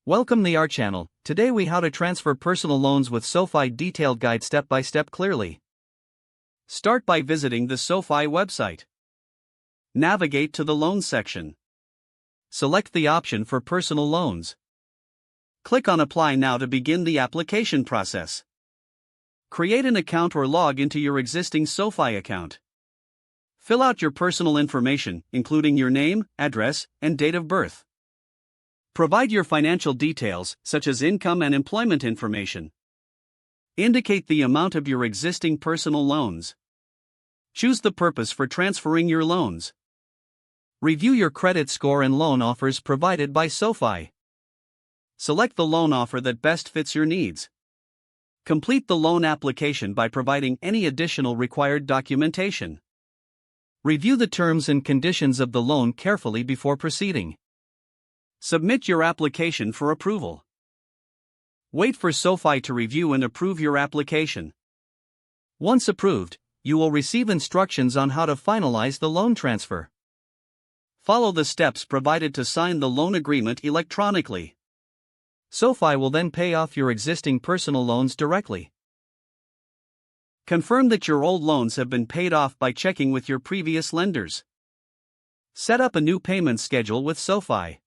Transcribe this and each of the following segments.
Welcome to our channel. Today we how to transfer personal loans with SoFi detailed guide step by step clearly. Start by visiting the SoFi website. Navigate to the loans section. Select the option for personal loans. Click on apply now to begin the application process. Create an account or log into your existing SoFi account. Fill out your personal information, including your name, address, and date of birth. Provide your financial details, such as income and employment information. Indicate the amount of your existing personal loans. Choose the purpose for transferring your loans. Review your credit score and loan offers provided by SoFi. Select the loan offer that best fits your needs. Complete the loan application by providing any additional required documentation. Review the terms and conditions of the loan carefully before proceeding. Submit your application for approval. Wait for SoFi to review and approve your application. Once approved, you will receive instructions on how to finalize the loan transfer. Follow the steps provided to sign the loan agreement electronically. SoFi will then pay off your existing personal loans directly. Confirm that your old loans have been paid off by checking with your previous lenders. Set up a new payment schedule with SoFi.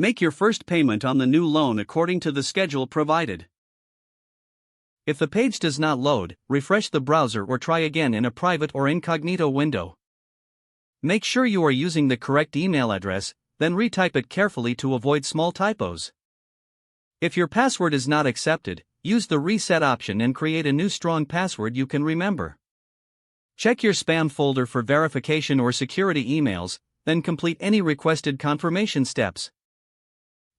Make your first payment on the new loan according to the schedule provided. If the page does not load, refresh the browser or try again in a private or incognito window. Make sure you are using the correct email address, then retype it carefully to avoid small typos. If your password is not accepted, use the reset option and create a new strong password you can remember. Check your spam folder for verification or security emails, then complete any requested confirmation steps.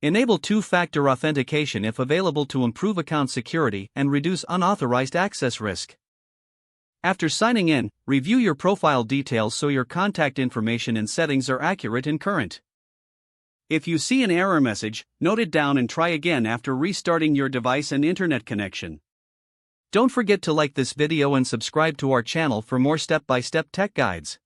Enable two-factor authentication if available to improve account security and reduce unauthorized access risk. After signing in, review your profile details so your contact information and settings are accurate and current. If you see an error message, note it down and try again after restarting your device and internet connection. Don't forget to like this video and subscribe to our channel for more step-by-step tech guides.